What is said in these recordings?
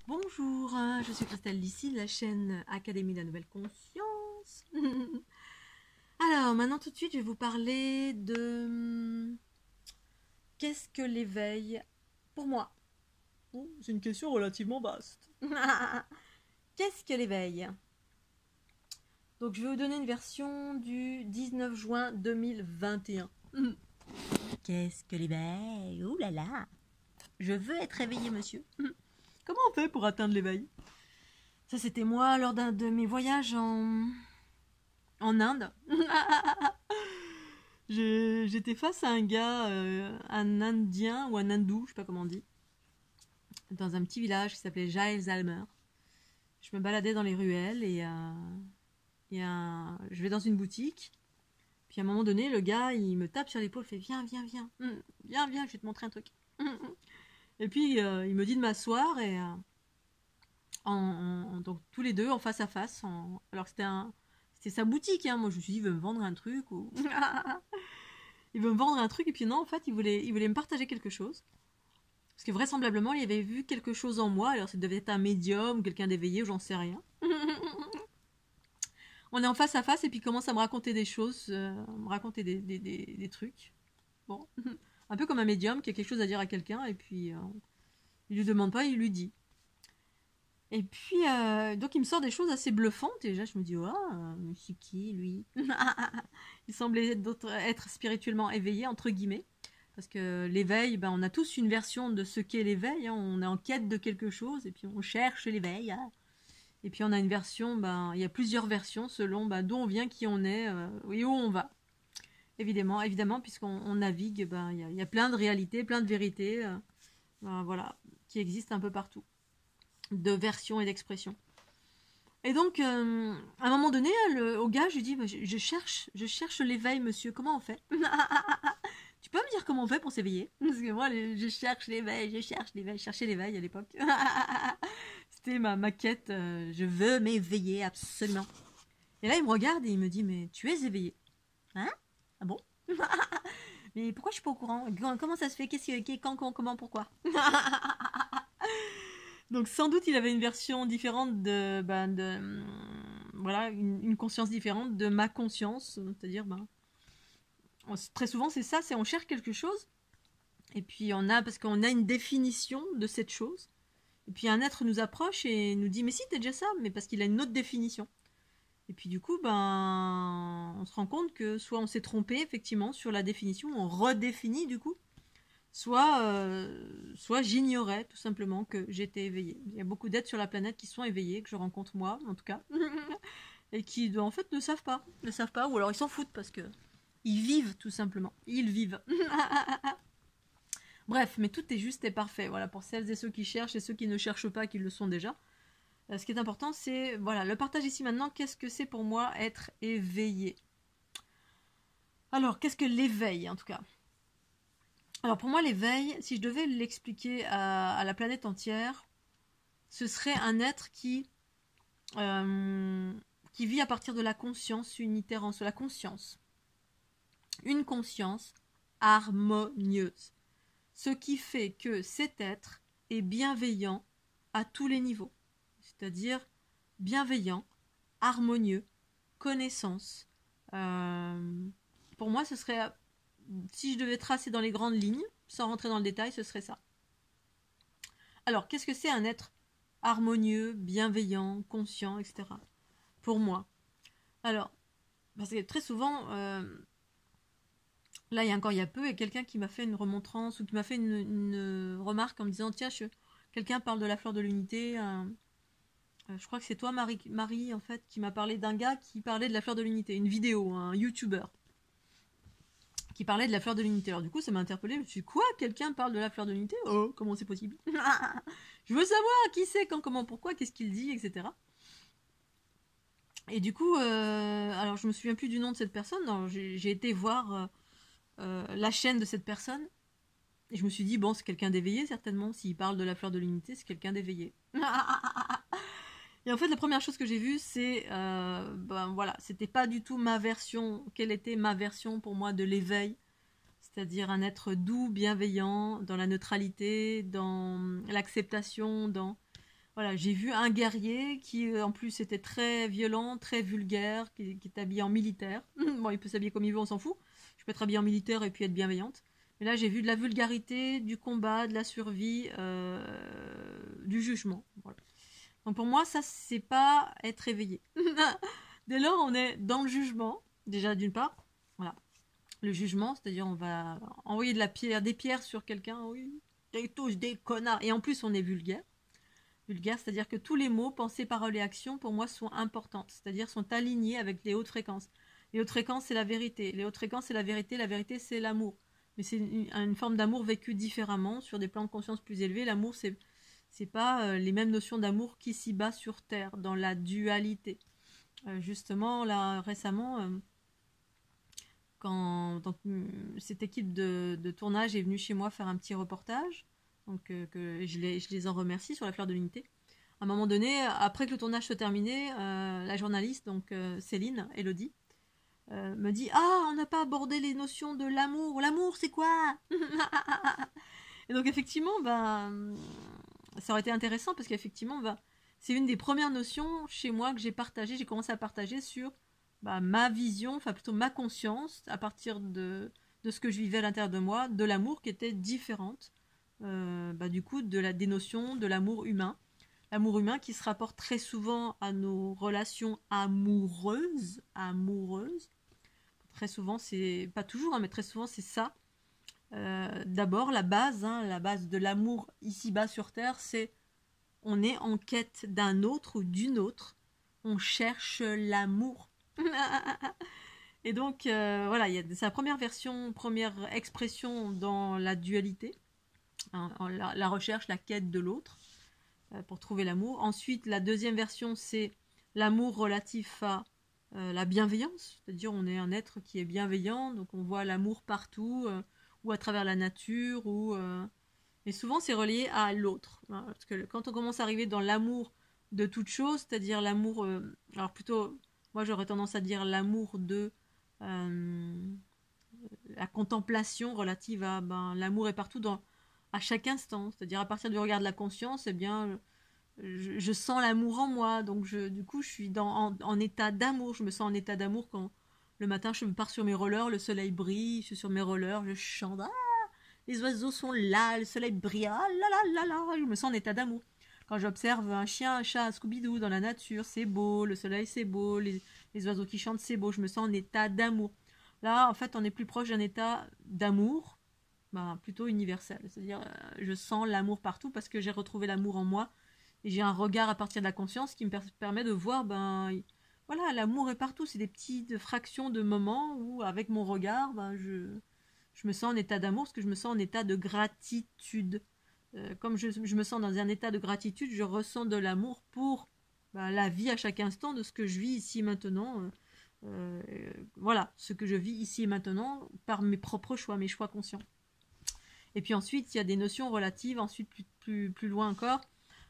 Bonjour, je suis Christelle d'ici, de la chaîne Académie de la Nouvelle Conscience. Alors, maintenant tout de suite, je vais vous parler de qu'est-ce que l'éveil pour moi. Oh, c'est une question relativement vaste. Qu'est-ce que l'éveil? Donc, je vais vous donner une version du 19 juin 2021. Qu'est-ce que l'éveil? Ouh là là! Je veux être éveillé, monsieur. Comment on fait pour atteindre l'éveil? Ça, c'était moi lors d'un de mes voyages en Inde. J'étais face à un gars, un Indien ou un Hindou, je sais pas comment on dit, dans un petit village qui s'appelait Jaisalmer. Je me baladais dans les ruelles je vais dans une boutique. Puis à un moment donné, le gars, il me tape sur l'épaule, fait viens, viens, viens, viens, viens, je vais te montrer un truc. Et puis il me dit de m'asseoir donc tous les deux en face à face. Alors que c'était sa boutique, hein. Moi je me suis dit il veut me vendre un truc ou il veut me vendre un truc et puis non en fait il voulait me partager quelque chose. Parce que vraisemblablement il avait vu quelque chose en moi, alors ça devait être un médium, quelqu'un d'éveillé ou j'en sais rien. On est en face à face et puis il commence à me raconter des choses, me raconter des trucs. Bon, un peu comme un médium qui a quelque chose à dire à quelqu'un et puis il lui demande pas, il lui dit. Et puis, donc il me sort des choses assez bluffantes. Et déjà, je me dis, oh, c'est qui, lui? Il semblait être spirituellement éveillé, entre guillemets. Parce que l'éveil, ben, on a tous une version de ce qu'est l'éveil. Hein. On est en quête de quelque chose et puis on cherche l'éveil. Hein. Et puis on a une version, ben, il y a plusieurs versions selon ben, d'où on vient, qui on est, et où on va. Évidemment, puisqu'on navigue, ben, il y a plein de réalités, plein de vérités, ben, voilà, qui existent un peu partout, de versions et d'expressions. Et donc, à un moment donné, au gars, je lui dis, je cherche l'éveil, monsieur, comment on fait? Tu peux me dire comment on fait pour s'éveiller? Parce que moi, je cherche l'éveil, je cherchais l'éveil à l'époque. C'était ma quête, je veux m'éveiller absolument. Et là, il me regarde et il me dit, mais tu es éveillé. Hein? Ah bon? Mais pourquoi je suis pas au courant? Comment ça se fait? Qu'est-ce qui, quand, comment, pourquoi? Donc sans doute il avait une version différente voilà, une conscience différente de ma conscience, c'est-à-dire très souvent c'est ça, c'est on cherche quelque chose et puis parce qu'on a une définition de cette chose et puis un être nous approche et nous dit mais si t'es déjà ça, mais parce qu'il a une autre définition. Et puis du coup on se rend compte que soit on s'est trompé effectivement sur la définition, on redéfinit du coup, soit j'ignorais tout simplement que j'étais éveillée. Il y a beaucoup d'êtres sur la planète qui sont éveillés, que je rencontre moi en tout cas, et qui en fait ne savent pas, ou alors ils s'en foutent parce que ils vivent tout simplement, ils vivent. Bref, mais tout est juste et parfait, voilà, pour celles et ceux qui cherchent et ceux qui ne cherchent pas, qui le sont déjà. Ce qui est important, c'est voilà, le partage ici maintenant, qu'est-ce que c'est pour moi être éveillé? Alors, qu'est-ce que l'éveil en tout cas? Alors pour moi, l'éveil, si je devais l'expliquer à la planète entière, ce serait un être qui vit à partir de la conscience unitaire en soi, la conscience. Une conscience harmonieuse. Ce qui fait que cet être est bienveillant à tous les niveaux. C'est-à-dire bienveillant, harmonieux, connaissance. Pour moi, ce serait, si je devais tracer dans les grandes lignes, sans rentrer dans le détail, ce serait ça. Alors, qu'est-ce que c'est un être harmonieux, bienveillant, conscient, etc. Pour moi. Alors, parce que très souvent, là, il y a peu, il y a quelqu'un qui m'a fait une remontrance ou qui m'a fait une remarque en me disant tiens, quelqu'un parle de la fleur de l'unité. Je crois que c'est toi, Marie, en fait, qui m'a parlé d'un gars qui parlait de la fleur de l'unité, une vidéo, un YouTuber qui parlait de la fleur de l'unité. Alors du coup, ça m'a interpellée. Je me suis dit, quoi? Quelqu'un parle de la fleur de l'unité? Oh, comment c'est possible? Je veux savoir qui c'est, quand, comment, pourquoi, qu'est-ce qu'il dit, etc. Et du coup, alors je me souviens plus du nom de cette personne. J'ai été voir la chaîne de cette personne. Et je me suis dit, bon, c'est quelqu'un d'éveillé, certainement. S'il parle de la fleur de l'unité, c'est quelqu'un d'éveillé. Et en fait, la première chose que j'ai vue, c'est, voilà, c'était pas du tout ma version. Quelle était ma version pour moi de l'éveil? C'est-à-dire un être doux, bienveillant, dans la neutralité, dans l'acceptation, Voilà, j'ai vu un guerrier qui, en plus, était très violent, très vulgaire, qui est habillé en militaire. Bon, il peut s'habiller comme il veut, on s'en fout. Je peux être habillée en militaire et puis être bienveillante. Mais là, j'ai vu de la vulgarité, du combat, de la survie, du jugement. Voilà. Donc pour moi, ça, c'est pas être éveillé. Dès lors, on est dans le jugement, déjà d'une part. Voilà. Le jugement, c'est-à-dire on va envoyer des pierres sur quelqu'un, oui, ils tous des connards. Et en plus, on est vulgaire. Vulgaire, c'est-à-dire que tous les mots, pensées, paroles et actions, pour moi, sont importantes, c'est-à-dire sont alignés avec les hautes fréquences. Les hautes fréquences, c'est la vérité. Les hautes fréquences, c'est la vérité, c'est l'amour. Mais c'est une forme d'amour vécue différemment, sur des plans de conscience plus élevés. L'amour, c'est pas les mêmes notions d'amour qu'ici-bas sur Terre, dans la dualité. Justement, là, récemment, quand cette équipe de tournage est venue chez moi faire un petit reportage, donc que je les en remercie sur la fleur de l'unité. À un moment donné, après que le tournage soit terminé, la journaliste, donc Céline, Elodie, me dit « Ah, on n'a pas abordé les notions de l'amour. L'amour, c'est quoi ?» Et donc effectivement, ça aurait été intéressant parce qu'effectivement, c'est une des premières notions chez moi que j'ai partagées. J'ai commencé à partager sur ma vision, enfin plutôt ma conscience, à partir de ce que je vivais à l'intérieur de moi, de l'amour qui était différente, du coup, des notions de l'amour humain. L'amour humain qui se rapporte très souvent à nos relations amoureuses. Très souvent, c'est pas toujours, hein, mais très souvent, c'est ça. D'abord, la base de l'amour ici-bas sur Terre, c'est on est en quête d'un autre ou d'une autre. On cherche l'amour. Et donc, voilà, c'est la première version, première expression dans la dualité. Hein, la recherche, la quête de l'autre pour trouver l'amour. Ensuite, la deuxième version, c'est l'amour relatif à la bienveillance. C'est-à-dire, on est un être qui est bienveillant, donc on voit l'amour partout, ou à travers la nature, et souvent, c'est relié à l'autre. Hein, parce que quand on commence à arriver dans l'amour de toute chose, c'est-à-dire l'amour... alors plutôt, moi j'aurais tendance à dire l'amour de la contemplation relative à l'amour est partout à chaque instant. C'est-à-dire à partir du regard de la conscience, eh bien, je sens l'amour en moi. Donc du coup, je suis en état d'amour. Je me sens en état d'amour quand le matin, je me pars sur mes rollers, le soleil brille, je suis sur mes rollers, je chante. Ah, les oiseaux sont là, le soleil brille, ah là là là là, je me sens en état d'amour. Quand j'observe un chien, un chat, un Scooby-Doo dans la nature, c'est beau, le soleil c'est beau, les oiseaux qui chantent c'est beau, je me sens en état d'amour. Là, en fait, on est plus proche d'un état d'amour, plutôt universel. C'est-à-dire, je sens l'amour partout parce que j'ai retrouvé l'amour en moi et j'ai un regard à partir de la conscience qui me permet de voir, voilà, l'amour est partout. C'est des petites fractions de moments où, avec mon regard, je me sens en état d'amour parce que je me sens en état de gratitude. Comme je me sens dans un état de gratitude, je ressens de l'amour pour la vie à chaque instant de ce que je vis ici et maintenant. Voilà, ce que je vis ici et maintenant par mes propres choix, mes choix conscients. Et puis ensuite, il y a des notions relatives, ensuite plus loin encore,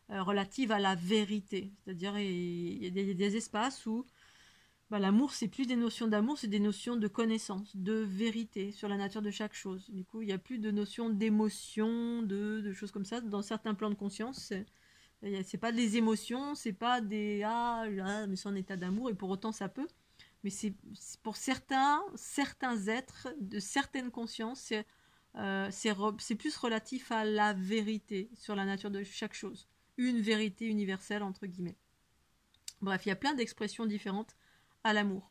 relatives à la vérité. C'est-à-dire, il y a des espaces où l'amour, c'est plus des notions d'amour, c'est des notions de connaissance, de vérité sur la nature de chaque chose. Du coup, il n'y a plus de notions d'émotion, de choses comme ça. Dans certains plans de conscience, c'est pas des émotions, c'est pas des mais c'est en état d'amour, et pour autant ça peut. Mais c'est pour certains êtres de certaines consciences, c'est plus relatif à la vérité sur la nature de chaque chose. Une vérité universelle, entre guillemets. Bref, il y a plein d'expressions différentes à l'amour.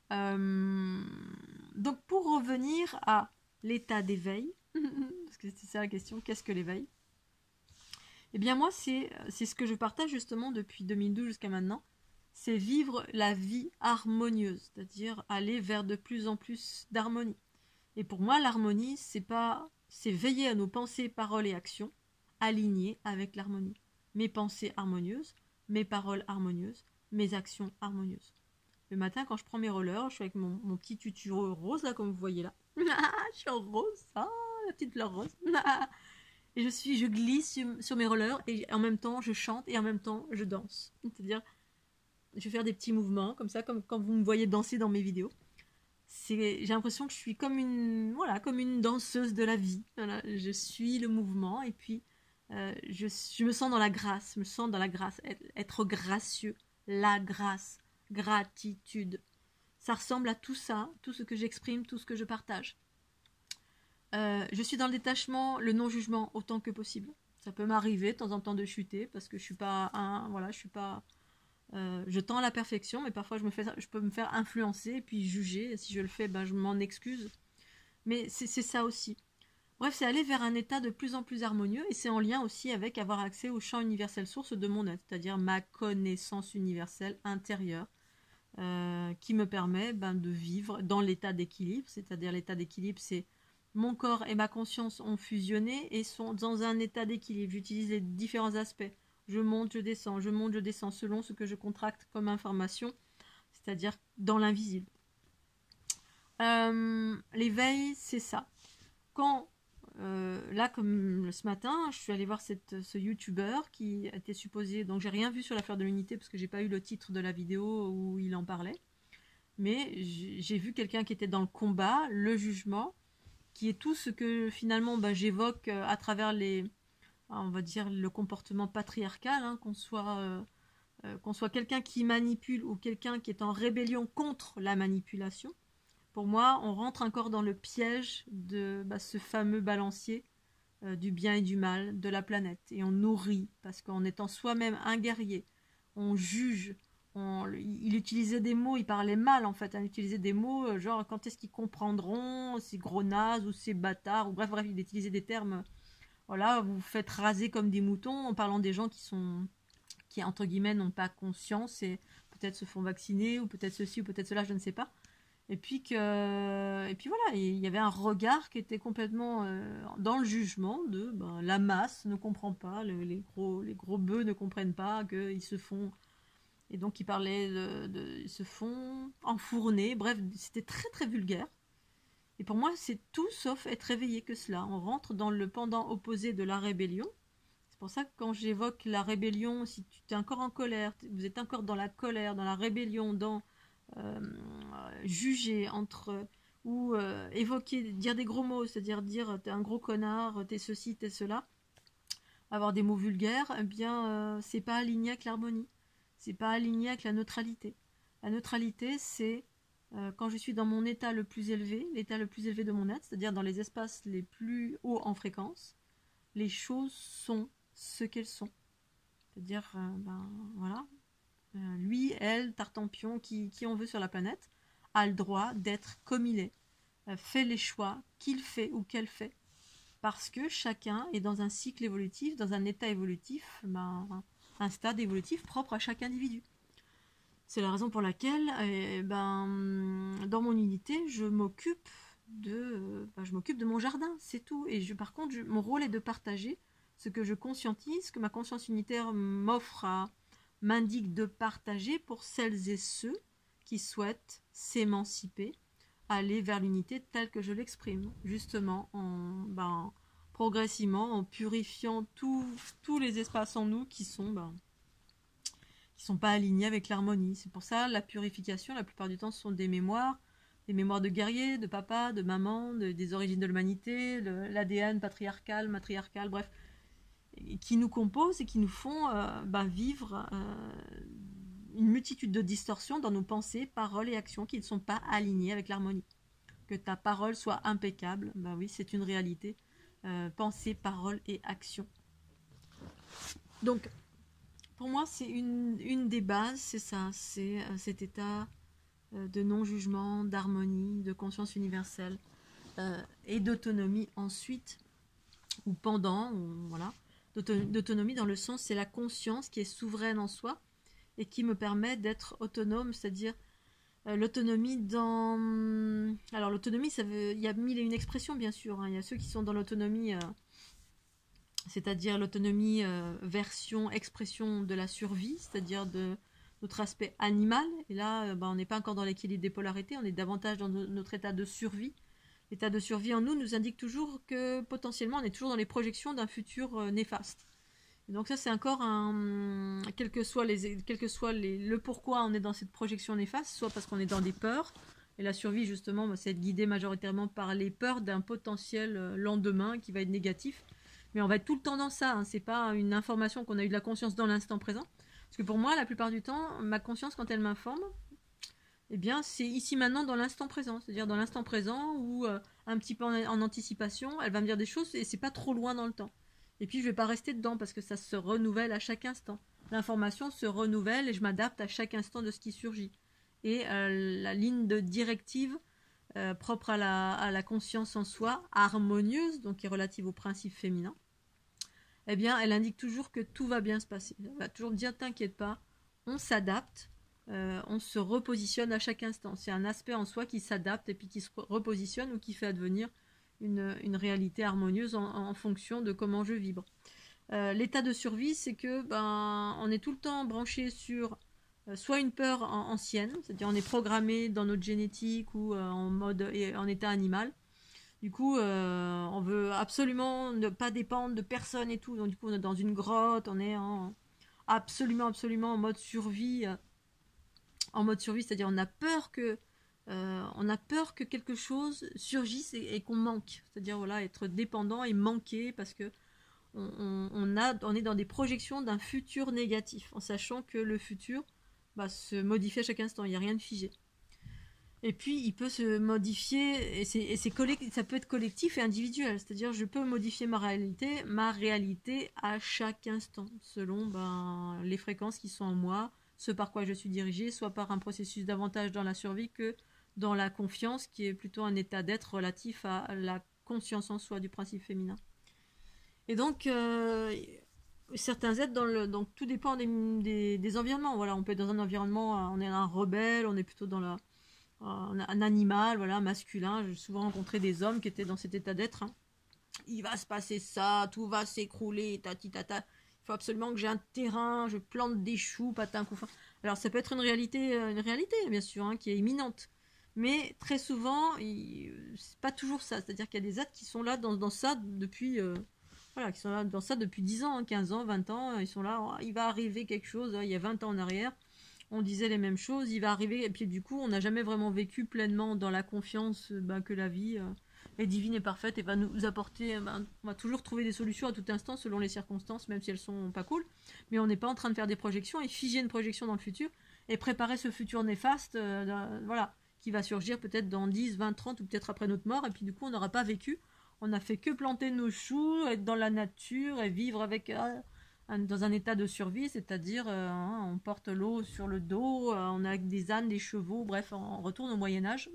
Donc pour revenir à l'état d'éveil, parce que c'est ça la question, qu'est-ce que l'éveil? Eh bien moi, c'est ce que je partage justement depuis 2012 jusqu'à maintenant, c'est vivre la vie harmonieuse, c'est-à-dire aller vers de plus en plus d'harmonie. Et pour moi, l'harmonie, c'est veiller à nos pensées, paroles et actions alignées avec l'harmonie. Mes pensées harmonieuses, mes paroles harmonieuses, mes actions harmonieuses. Le matin, quand je prends mes rollers, je suis avec mon petit tutu rose, là, comme vous voyez là. Je suis en rose, la petite fleur rose. Et je glisse sur mes rollers, et en même temps, je chante, et en même temps, je danse. C'est-à-dire, je vais faire des petits mouvements, comme ça, comme quand vous me voyez danser dans mes vidéos. J'ai l'impression que je suis comme une danseuse de la vie. Voilà, je suis le mouvement, et puis Je me sens dans la grâce, je me sens dans la grâce, être gracieux, la grâce, gratitude. Ça ressemble à tout ça, tout ce que j'exprime, tout ce que je partage. Je suis dans le détachement, le non-jugement autant que possible. Ça peut m'arriver de temps en temps de chuter parce que je suis pas voilà, je suis pas je tends à la perfection, mais parfois je peux me faire influencer et puis juger. Et si je le fais, ben je m'en excuse. Mais c'est ça aussi. Bref, c'est aller vers un état de plus en plus harmonieux et c'est en lien aussi avec avoir accès au champ universel source de mon être, c'est-à-dire ma connaissance universelle intérieure qui me permet de vivre dans l'état d'équilibre, c'est-à-dire l'état d'équilibre, c'est mon corps et ma conscience ont fusionné et sont dans un état d'équilibre. J'utilise les différents aspects. Je monte, je descends, je monte, je descends selon ce que je contracte comme information, c'est-à-dire dans l'invisible. L'éveil, c'est ça. Quand là, comme ce matin, je suis allée voir ce youtubeur qui était supposé, donc j'ai rien vu sur l'affaire de l'unité parce que j'ai pas eu le titre de la vidéo où il en parlait, mais j'ai vu quelqu'un qui était dans le combat, le jugement, qui est tout ce que finalement j'évoque à travers on va dire le comportement patriarcal, hein, qu'on soit quelqu'un qui manipule ou quelqu'un qui est en rébellion contre la manipulation. Pour moi, on rentre encore dans le piège de ce fameux balancier du bien et du mal de la planète. Et on nourrit, parce qu'en étant soi-même un guerrier, on juge. Il utilisait des mots, il parlait mal en fait. Il utilisait des mots genre quand est-ce qu'ils comprendront, ces gros nazes ou ces bâtards, ou bref, il utilisait des termes. Voilà, vous vous faites raser comme des moutons en parlant des gens qui entre guillemets n'ont pas conscience et peut-être se font vacciner ou peut-être ceci ou peut-être cela, je ne sais pas. Et puis voilà, il y avait un regard qui était complètement dans le jugement de la masse ne comprend pas, les gros bœufs ne comprennent pas qu'ils se font, et donc il parlait ils se font enfourner, bref, c'était très très vulgaire. Et pour moi, c'est tout sauf être réveillé que cela. On rentre dans le pendant opposé de la rébellion. C'est pour ça que quand j'évoque la rébellion, si tu es encore en colère, vous êtes encore dans la colère, dans la rébellion, dans juger ou évoquer, dire des gros mots, c'est-à-dire dire t'es un gros connard, t'es ceci, t'es cela, avoir des mots vulgaires, eh bien c'est pas aligné avec l'harmonie, c'est pas aligné avec la neutralité. La neutralité, c'est quand je suis dans mon état le plus élevé, l'état le plus élevé de mon être, c'est-à-dire dans les espaces les plus hauts en fréquence, les choses sont ce qu'elles sont. C'est-à-dire, voilà, lui, elle, Tartampion, qui on veut sur la planète, a le droit d'être comme il est, fait les choix qu'il fait ou qu'elle fait, parce que chacun est dans un cycle évolutif, dans un état évolutif, un stade évolutif propre à chaque individu. C'est la raison pour laquelle, dans mon unité, je m'occupe de mon jardin, c'est tout. Et par contre, mon rôle est de partager ce que je conscientise, que ma conscience unitaire m'indique de partager pour celles et ceux qui souhaitent s'émanciper, aller vers l'unité telle que je l'exprime, justement progressivement en purifiant tous les espaces en nous qui sont pas alignés avec l'harmonie. C'est pour ça la purification, la plupart du temps, ce sont des mémoires de guerriers, de papa, de maman, des origines de l'humanité, l'ADN patriarcal, matriarcal, bref, qui nous composent et qui nous font vivre une multitude de distorsions dans nos pensées, paroles et actions qui ne sont pas alignées avec l'harmonie. Que ta parole soit impeccable, oui, c'est une réalité. Pensée, parole et action. Donc, pour moi, c'est une des bases, c'est ça, c'est cet état de non-jugement, d'harmonie, de conscience universelle et d'autonomie ensuite, ou pendant, voilà. D'autonomie dans le sens, c'est la conscience qui est souveraine en soi et qui me permet d'être autonome, c'est-à-dire l'autonomie dans... Alors l'autonomie, il y a mille et une expressions bien sûr, hein. Il y a ceux qui sont dans l'autonomie, c'est-à-dire l'autonomie version, expression de la survie, c'est-à-dire de notre aspect animal, et là on n'est pas encore dans l'équilibre des polarités, on est davantage dans notre état de survie. L'état de survie en nous indique toujours que potentiellement on est toujours dans les projections d'un futur néfaste. Et donc ça c'est encore quel que soit le pourquoi on est dans cette projection néfaste, soit parce qu'on est dans des peurs, et la survie justement c'est être guidé majoritairement par les peurs d'un potentiel lendemain qui va être négatif. Mais on va être tout le temps dans ça, hein. C'est pas une information qu'on a eu de la conscience dans l'instant présent. Parce que pour moi, la plupart du temps, ma conscience, quand elle m'informe, eh bien, c'est ici maintenant dans l'instant présent. C'est-à-dire dans l'instant présent ou un petit peu en anticipation, elle va me dire des choses et c'est pas trop loin dans le temps. Et puis, je vais pas rester dedans parce que ça se renouvelle à chaque instant. L'information se renouvelle et je m'adapte à chaque instant de ce qui surgit. Et la ligne de directive propre à la conscience en soi, harmonieuse, donc qui est relative au principe féminin, eh bien, elle indique toujours que tout va bien se passer. Elle va toujours dire, t'inquiète pas, on s'adapte, on se repositionne à chaque instant. C'est un aspect en soi qui s'adapte et puis qui se repositionne ou qui fait advenir une réalité harmonieuse en fonction de comment je vibre. L'état de survie, c'est que on est tout le temps branché sur soit une peur ancienne, c'est-à-dire on est programmé dans notre génétique ou en état animal. Du coup, on veut absolument ne pas dépendre de personne et tout. Donc du coup, on est dans une grotte, on est absolument en mode survie. C'est-à-dire on a peur que quelque chose surgisse et qu'on manque. C'est-à-dire voilà, être dépendant et manquer parce que on est dans des projections d'un futur négatif, en sachant que le futur se modifie à chaque instant, il n'y a rien de figé. Et puis il peut se modifier, ça peut être collectif et individuel, c'est-à-dire je peux modifier ma réalité à chaque instant, selon les fréquences qui sont en moi, ce par quoi je suis dirigée, soit par un processus davantage dans la survie que dans la confiance, qui est plutôt un état d'être relatif à la conscience en soi du principe féminin. Et donc, certains êtres, donc tout dépend des environnements. Voilà, on peut être dans un environnement, on est un rebelle, on est plutôt dans un animal, voilà, masculin. J'ai souvent rencontré des hommes qui étaient dans cet état d'être. Hein. Il va se passer ça, tout va s'écrouler, tati tata. Il faut absolument que j'ai un terrain, je plante des choux, patin, couffin. Alors ça peut être une réalité bien sûr, hein, qui est imminente. Mais très souvent, c'est pas toujours ça. C'est-à-dire qu'il y a des êtres qui sont là dans ça depuis... qui sont là dans ça depuis 10 ans, 15 ans, 20 ans, ils sont là, il va arriver quelque chose, il y a 20 ans en arrière, on disait les mêmes choses, il va arriver, et puis du coup, on n'a jamais vraiment vécu pleinement dans la confiance que la vie est divine et parfaite et va nous apporter, on va toujours trouver des solutions à tout instant selon les circonstances, même si elles sont pas cool, mais on n'est pas en train de faire des projections et figer une projection dans le futur et préparer ce futur néfaste, qui va surgir peut-être dans 10, 20, 30 ou peut-être après notre mort, et puis du coup, on n'aura pas vécu. On n'a fait que planter nos choux, être dans la nature et vivre dans un état de survie, c'est-à-dire on porte l'eau sur le dos, on a des ânes, des chevaux, bref, on retourne au Moyen-Âge.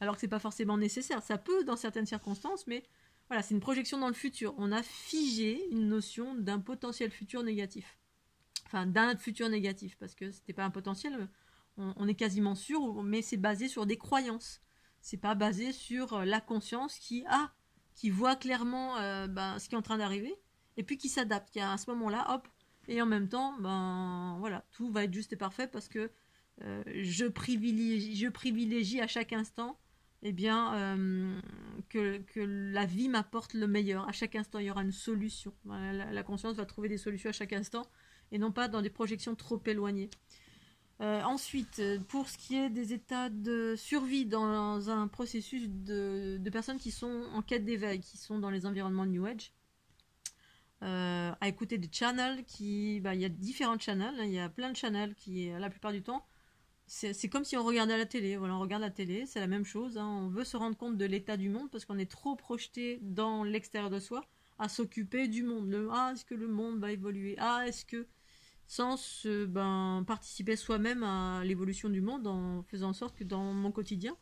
Alors que c'est pas forcément nécessaire. Ça peut dans certaines circonstances, mais voilà, c'est une projection dans le futur. On a figé une notion d'un potentiel futur négatif. Enfin, d'un futur négatif, parce que c'était pas un potentiel, on est quasiment sûr, mais c'est basé sur des croyances. C'est pas basé sur la conscience qui voit clairement ce qui est en train d'arriver et puis qui s'adapte, qui à ce moment-là, hop, et en même temps, tout va être juste et parfait parce que je privilégie à chaque instant que la vie m'apporte le meilleur. À chaque instant, il y aura une solution. La conscience va trouver des solutions à chaque instant et non pas dans des projections trop éloignées. Ensuite, pour ce qui est des états de survie dans un processus de personnes qui sont en quête d'éveil, qui sont dans les environnements New Age, à écouter des channels il y a différents channels, hein, il y a plein de channels qui, la plupart du temps, c'est comme si on regardait la télé. Voilà, on regarde la télé, c'est la même chose. Hein, on veut se rendre compte de l'état du monde parce qu'on est trop projeté dans l'extérieur de soi à s'occuper du monde. Est-ce que le monde va évoluer ? Est-ce que sans participer soi-même à l'évolution du monde en faisant en sorte que dans mon quotidien,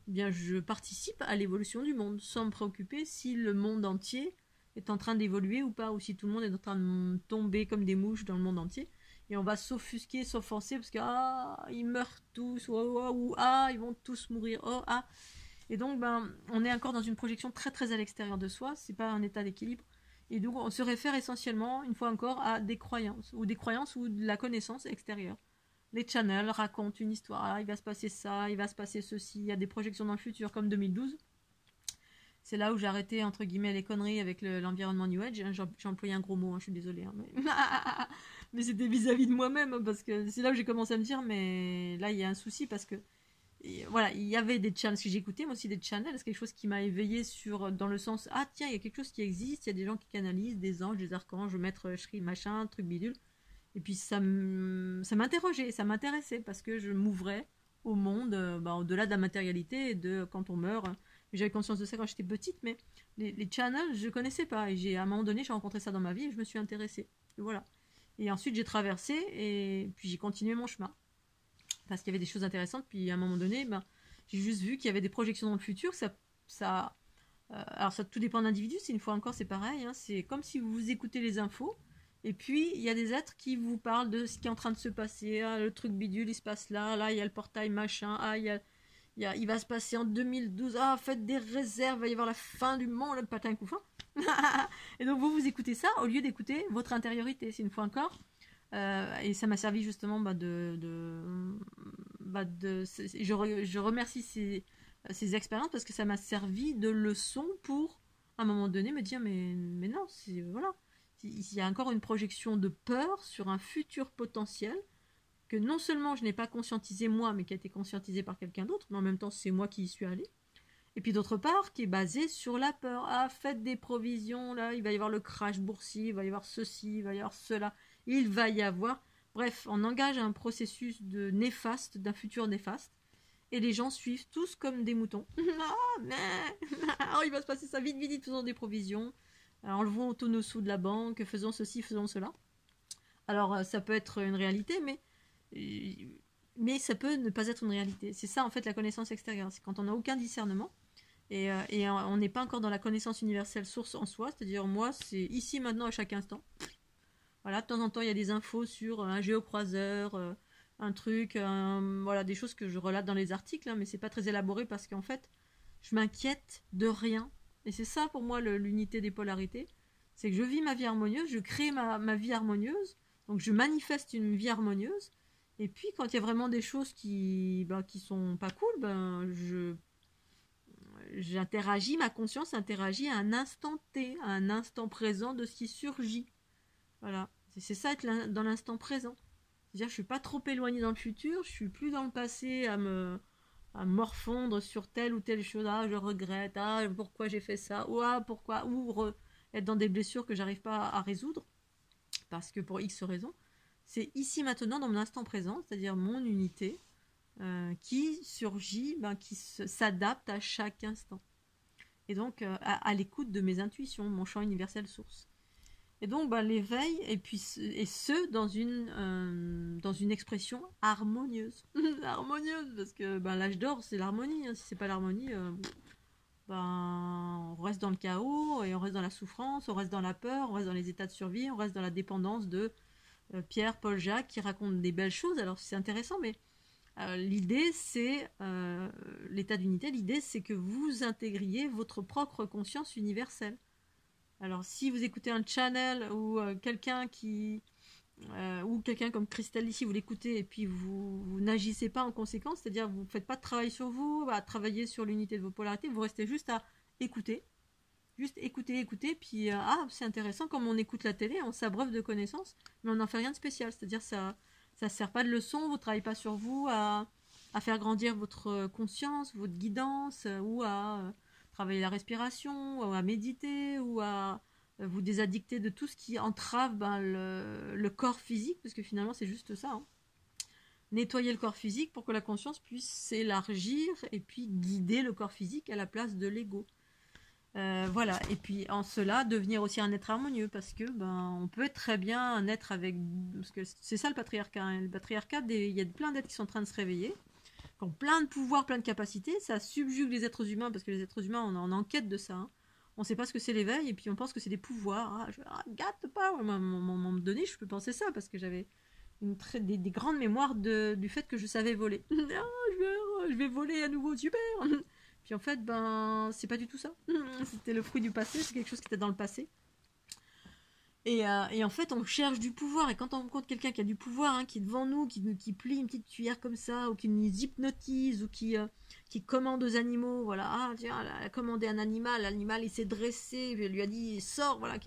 je participe à l'évolution du monde sans me préoccuper si le monde entier est en train d'évoluer ou pas, ou si tout le monde est en train de tomber comme des mouches dans le monde entier. Et on va s'offusquer, s'offenser parce que ils meurent tous, ils vont tous mourir, Et donc on est encore dans une projection très très à l'extérieur de soi, c'est pas un état d'équilibre. Et donc on se réfère essentiellement, une fois encore, à des croyances ou de la connaissance extérieure. Les channels racontent une histoire, il va se passer ça, il va se passer ceci, il y a des projections dans le futur comme 2012. C'est là où j'ai arrêté, entre guillemets, les conneries avec l'environnement New Age. J'ai employé un gros mot, hein, je suis désolée. Mais c'était vis-à-vis de moi-même, parce que c'est là où j'ai commencé à me dire, mais là, il y a un souci, parce que voilà, il y avait des channels que j'écoutais, moi aussi des channels, c'est quelque chose qui m'a éveillé dans le sens, ah tiens, il y a quelque chose qui existe, il y a des gens qui canalisent, des anges, des archanges, maître Shri, machin, truc bidule. Et puis ça m'interrogeait, ça m'intéressait parce que je m'ouvrais au monde, au-delà de la matérialité et de quand on meurt. J'avais conscience de ça quand j'étais petite, mais les channels, je connaissais pas. Et à un moment donné, j'ai rencontré ça dans ma vie et je me suis intéressée. Et voilà. Et ensuite, j'ai traversé et puis j'ai continué mon chemin. Parce qu'il y avait des choses intéressantes. Puis à un moment donné, j'ai juste vu qu'il y avait des projections dans le futur. Alors ça tout dépend de l'individu. Une fois encore, c'est pareil. Hein. C'est comme si vous écoutez les infos. Et puis, il y a des êtres qui vous parlent de ce qui est en train de se passer. Ah, le truc bidule, il se passe là. Là, il y a le portail machin. Ah, il va se passer en 2012. Ah, faites des réserves. Il va y avoir la fin du monde. Le patin couffin. Et donc, vous écoutez ça au lieu d'écouter votre intériorité. C'est une fois encore. Et ça m'a servi justement je remercie ces expériences parce que ça m'a servi de leçon pour, à un moment donné, me dire mais non, voilà. Il y a encore une projection de peur sur un futur potentiel que non seulement je n'ai pas conscientisé moi, mais qui a été conscientisé par quelqu'un d'autre, mais en même temps c'est moi qui y suis allée. Et puis d'autre part, qui est basé sur la peur. Ah, faites des provisions, là, il va y avoir le crash boursier, il va y avoir ceci, il va y avoir cela, il va y avoir... Bref, on engage un processus de néfaste, d'un futur néfaste, et les gens suivent tous comme des moutons. Ah, mais il va se passer ça vite, vite, vite, faisons des provisions. Enlevons tous nos sous de la banque, faisons ceci, faisons cela. Alors, ça peut être une réalité, mais ça peut ne pas être une réalité. C'est ça, en fait, la connaissance extérieure. C'est quand on n'a aucun discernement, et on n'est pas encore dans la connaissance universelle source en soi, c'est-à-dire, moi, c'est ici, maintenant, à chaque instant. Voilà, de temps en temps, il y a des infos sur un géocroiseur, un truc, voilà, des choses que je relate dans les articles, hein, mais c'est pas très élaboré parce qu'en fait, je m'inquiète de rien. Et c'est ça pour moi l'unité des polarités. C'est que je vis ma vie harmonieuse, je crée ma vie harmonieuse, donc je manifeste une vie harmonieuse. Et puis quand il y a vraiment des choses qui sont pas cool, j'interagis, ma conscience interagit à un instant T, à un instant présent de ce qui surgit. Voilà, c'est ça être dans l'instant présent. C'est-à-dire que je suis pas trop éloignée dans le futur, je suis plus dans le passé à morfondre sur telle ou telle chose. Ah, je regrette. Ah, pourquoi j'ai fait ça. Ou ah, pourquoi. Être dans des blessures que j'arrive pas à résoudre. Parce que pour X raisons. C'est ici maintenant, dans mon instant présent, c'est-à-dire mon unité, qui surgit, qui s'adapte à chaque instant. Et donc, à l'écoute de mes intuitions, mon champ universel source. Et donc, l'éveil, et ce, dans une expression harmonieuse. Harmonieuse, parce que l'âge d'or, c'est l'harmonie. Hein. Si c'est pas l'harmonie, on reste dans le chaos, et on reste dans la souffrance, on reste dans la peur, on reste dans les états de survie, on reste dans la dépendance de Pierre, Paul, Jacques, qui racontent des belles choses. Alors, c'est intéressant, mais l'idée, c'est l'état d'unité. L'idée, c'est que vous intégriez votre propre conscience universelle. Alors, si vous écoutez un channel ou quelqu'un comme Christelle ici, vous l'écoutez et puis vous n'agissez pas en conséquence, c'est-à-dire vous ne faites pas de travail sur vous, à travailler sur l'unité de vos polarités, vous restez juste à écouter. Juste écouter, puis c'est intéressant, comme on écoute la télé, on s'abreuve de connaissances, mais on n'en fait rien de spécial, c'est-à-dire ça ne sert pas de leçon, vous ne travaillez pas sur vous à faire grandir votre conscience, votre guidance, ou à travailler la respiration, ou à méditer, ou à vous désaddicter de tout ce qui entrave le corps physique, parce que finalement c'est juste ça. Hein. Nettoyer le corps physique pour que la conscience puisse s'élargir et puis guider le corps physique à la place de l'ego. Voilà, et puis en cela devenir aussi un être harmonieux, parce que on peut être très bien un être avec, parce que c'est ça le patriarcat. Hein. Le patriarcat, il y a plein d'êtres qui sont en train de se réveiller, qui ont plein de pouvoirs, plein de capacités, ça subjugue les êtres humains, parce que les êtres humains, on en quête de ça. Hein. On ne sait pas ce que c'est l'éveil, et puis on pense que c'est des pouvoirs. Gâte pas, à un moment donné, je peux penser ça, parce que j'avais des grandes mémoires du fait que je savais voler. Je vais voler à nouveau, super. Puis en fait, c'est pas du tout ça. C'était le fruit du passé, c'est quelque chose qui était dans le passé. Et en fait, on cherche du pouvoir. Et quand on rencontre quelqu'un qui a du pouvoir, hein, qui est devant nous, qui plie une petite cuillère comme ça, ou qui nous hypnotise, ou qui commande aux animaux, voilà, tiens, elle a commandé un animal, l'animal il s'est dressé, il lui a dit sors, voilà,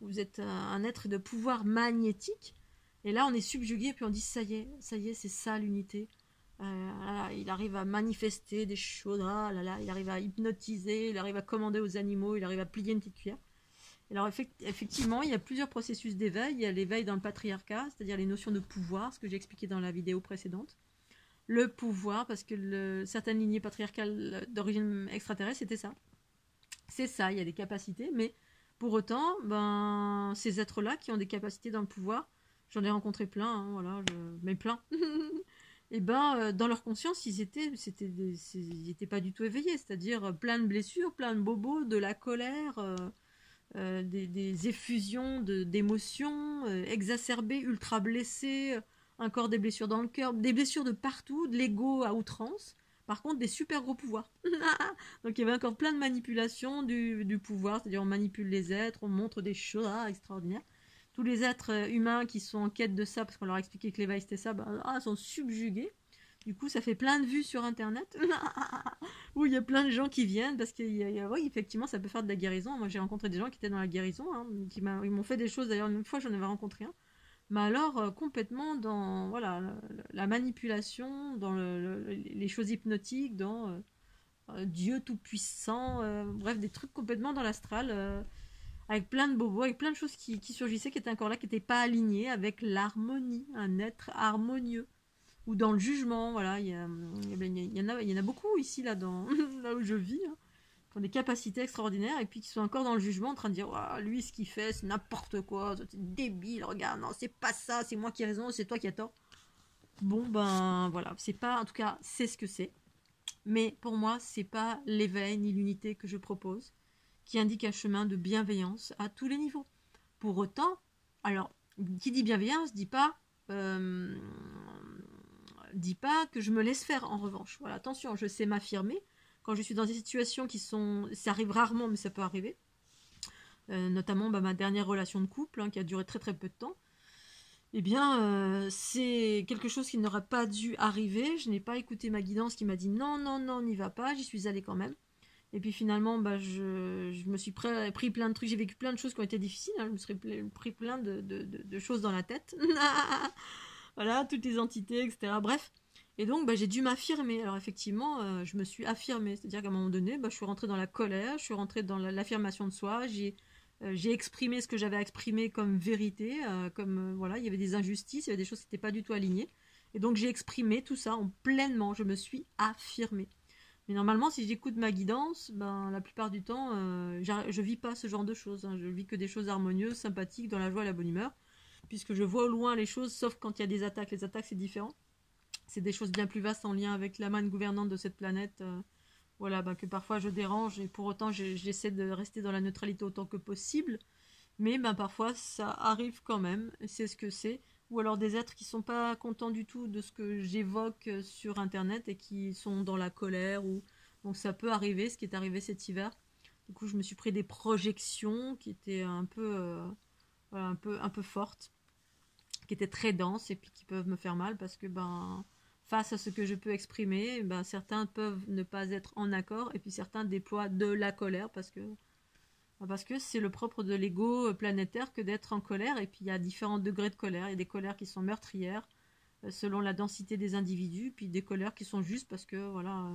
vous êtes un être de pouvoir magnétique. Et là, on est subjugué, puis on dit ça y est, c'est ça l'unité. Il arrive à manifester des choses, ah là là, il arrive à hypnotiser, il arrive à commander aux animaux, il arrive à plier une petite cuillère. Alors effectivement, il y a plusieurs processus d'éveil. Il y a l'éveil dans le patriarcat, c'est-à-dire les notions de pouvoir, ce que j'ai expliqué dans la vidéo précédente. Le pouvoir, parce que certaines lignées patriarcales d'origine extraterrestre, c'était ça. C'est ça, il y a des capacités, mais pour autant, ces êtres-là qui ont des capacités dans le pouvoir, j'en ai rencontré plein, hein, voilà, mais plein. Et dans leur conscience, ils étaient pas du tout éveillés, c'est-à-dire plein de blessures, plein de bobos, de la colère, des effusions d'émotions exacerbées, ultra blessées, encore des blessures dans le cœur, des blessures de partout, de l'ego à outrance. Par contre, des super gros pouvoirs. Donc il y avait encore plein de manipulations du pouvoir, c'est-à-dire on manipule les êtres, on montre des choses extraordinaires. Tous les êtres humains qui sont en quête de ça, parce qu'on leur a expliqué que l'éveil c'était ça, sont subjugués. Du coup, ça fait plein de vues sur Internet où il y a plein de gens qui viennent parce que oui, effectivement, ça peut faire de la guérison. Moi, j'ai rencontré des gens qui étaient dans la guérison, hein, ils m'ont fait des choses. D'ailleurs, une fois, j'en avais rencontré un. Mais alors, complètement dans voilà, la manipulation, dans les choses hypnotiques, dans Dieu tout-puissant, bref, des trucs complètement dans l'astral, avec plein de bobos, avec plein de choses qui surgissaient, qui étaient encore là, qui n'étaient pas alignées avec l'harmonie, un être harmonieux. Ou dans le jugement, voilà, il y en a beaucoup ici, là où je vis, hein, qui ont des capacités extraordinaires et puis qui sont encore dans le jugement en train de dire oh, lui ce qu'il fait c'est n'importe quoi, c'est débile, regarde, non c'est pas ça, c'est moi qui ai raison, c'est toi qui as tort. Bon voilà, c'est pas, en tout cas c'est ce que c'est, mais pour moi c'est pas l'éveil ni l'unité que je propose, qui indique un chemin de bienveillance à tous les niveaux. Pour autant, alors qui dit bienveillance dit pas que je me laisse faire en revanche. Voilà, attention, je sais m'affirmer. Quand je suis dans des situations ça arrive rarement, mais ça peut arriver. Notamment ma dernière relation de couple, hein, qui a duré très très peu de temps. Eh bien, c'est quelque chose qui n'aurait pas dû arriver. Je n'ai pas écouté ma guidance qui m'a dit non, non, non, n'y va pas. J'y suis allée quand même. Et puis finalement, je me suis pris plein de trucs. J'ai vécu plein de choses qui ont été difficiles. Hein. Je me suis pris plein de choses dans la tête. Voilà, toutes les entités, etc. Bref. Et donc, j'ai dû m'affirmer. Alors, effectivement, je me suis affirmée. C'est-à-dire qu'à un moment donné, je suis rentrée dans la colère, je suis rentrée dans l'affirmation de soi, j'ai exprimé ce que j'avais à exprimer comme vérité, voilà, il y avait des injustices, il y avait des choses qui n'étaient pas du tout alignées. Et donc, j'ai exprimé tout ça pleinement. Je me suis affirmée. Mais normalement, si j'écoute ma guidance, la plupart du temps, je vis pas ce genre de choses. Hein. Je vis que des choses harmonieuses, sympathiques, dans la joie et la bonne humeur. Puisque je vois au loin les choses, sauf quand il y a des attaques. Les attaques, c'est différent. C'est des choses bien plus vastes en lien avec la manne gouvernante de cette planète. Voilà, que parfois je dérange et pour autant j'essaie de rester dans la neutralité autant que possible. Mais parfois ça arrive quand même, c'est ce que c'est. Ou alors des êtres qui sont pas contents du tout de ce que j'évoque sur Internet et qui sont dans la colère. Donc ça peut arriver, ce qui est arrivé cet hiver. Du coup, je me suis pris des projections qui étaient un peu fortes, qui étaient très denses et puis qui peuvent me faire mal parce que face à ce que je peux exprimer, certains peuvent ne pas être en accord et puis certains déploient de la colère parce que c'est le propre de l'ego planétaire que d'être en colère. Et puis il y a différents degrés de colère. Il y a des colères qui sont meurtrières selon la densité des individus, puis des colères qui sont justes parce que voilà,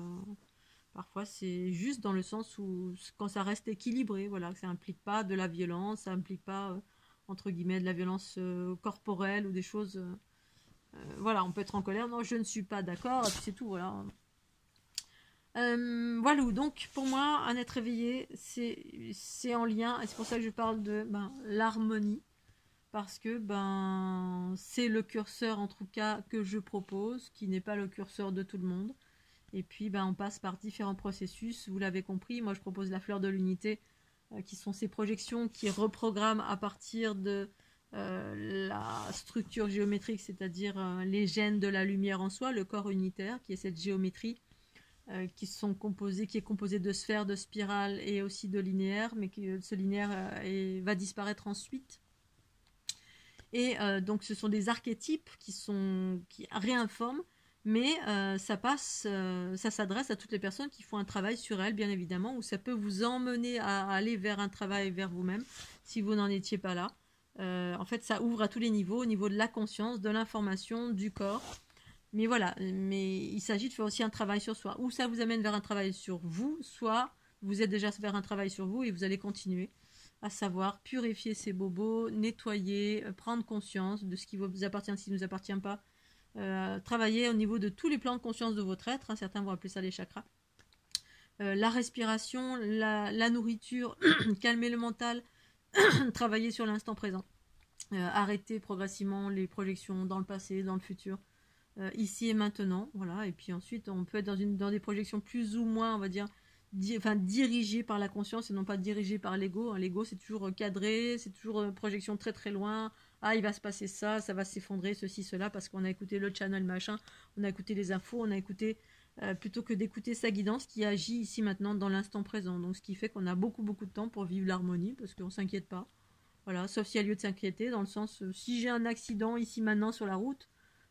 parfois c'est juste dans le sens où quand ça reste équilibré, voilà, ça implique pas de la violence, ça implique pas entre guillemets de la violence corporelle ou des choses. Voilà, on peut être en colère, non, je ne suis pas d'accord, et puis c'est tout, voilà. Voilà, donc pour moi, un être éveillé, c'est en lien, et c'est pour ça que je parle de l'harmonie, parce que c'est le curseur en tout cas que je propose, qui n'est pas le curseur de tout le monde. Et puis on passe par différents processus, vous l'avez compris, moi je propose la fleur de l'unité, qui sont ces projections qui reprogramment à partir de la structure géométrique, c'est-à-dire les gènes de la lumière en soi, le corps unitaire, qui est cette géométrie qui est composé de sphères, de spirales et aussi de linéaires, mais que ce linéaire va disparaître ensuite. Et donc ce sont des archétypes qui réinforment, mais ça s'adresse à toutes les personnes qui font un travail sur elles, bien évidemment, ou ça peut vous emmener à aller vers un travail vers vous-même, si vous n'en étiez pas là. En fait, ça ouvre à tous les niveaux, au niveau de la conscience, de l'information, du corps. Mais voilà, mais il s'agit de faire aussi un travail sur soi. Ou ça vous amène vers un travail sur vous, soit vous êtes déjà vers un travail sur vous et vous allez continuer à savoir purifier ces bobos, nettoyer, prendre conscience de ce qui vous appartient, ce qui ne nous appartient pas. Travailler au niveau de tous les plans de conscience de votre être, hein, certains vont appeler ça les chakras. La respiration, la nourriture, calmer le mental, travailler sur l'instant présent. Arrêter progressivement les projections dans le passé, dans le futur, ici et maintenant, voilà. Et puis ensuite, on peut être dans des projections plus ou moins, on va dire, dirigées par la conscience et non pas dirigées par l'ego. L'ego, c'est toujours cadré, c'est toujours une projection très très loin. Ah, il va se passer ça, ça va s'effondrer, ceci, cela, parce qu'on a écouté le channel machin, on a écouté les infos, on a écouté, plutôt que d'écouter sa guidance qui agit ici maintenant dans l'instant présent. Donc ce qui fait qu'on a beaucoup beaucoup de temps pour vivre l'harmonie, parce qu'on s'inquiète pas. Voilà, sauf s'il y a lieu de s'inquiéter, dans le sens, si j'ai un accident ici maintenant sur la route,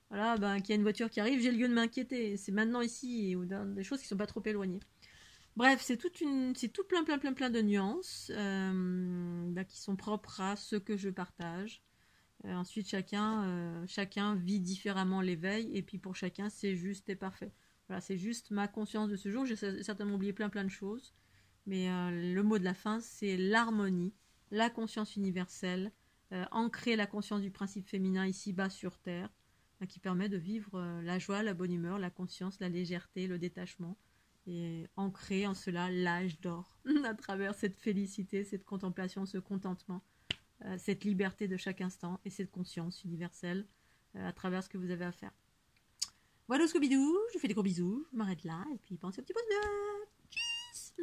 voilà, ben, qu'il y a une voiture qui arrive, j'ai lieu de m'inquiéter. C'est maintenant ici, ou dans des choses qui sont pas trop éloignées. Bref, c'est tout plein de nuances qui sont propres à ce que je partage. Ensuite, chacun vit différemment l'éveil, et puis pour chacun, c'est juste et parfait. Voilà, c'est juste ma conscience de ce jour. J'ai certainement oublié plein de choses, mais le mot de la fin, c'est l'harmonie, la conscience universelle, ancrer la conscience du principe féminin ici-bas sur Terre, qui permet de vivre la joie, la bonne humeur, la conscience, la légèreté, le détachement, et ancrer en cela l'âge d'or, à travers cette félicité, cette contemplation, ce contentement, cette liberté de chaque instant et cette conscience universelle à travers ce que vous avez à faire. Voilà, Scooby-Doo, je vous fais des gros bisous, je m'arrête là, et puis pensez au petit pouce bleu. Tchuss.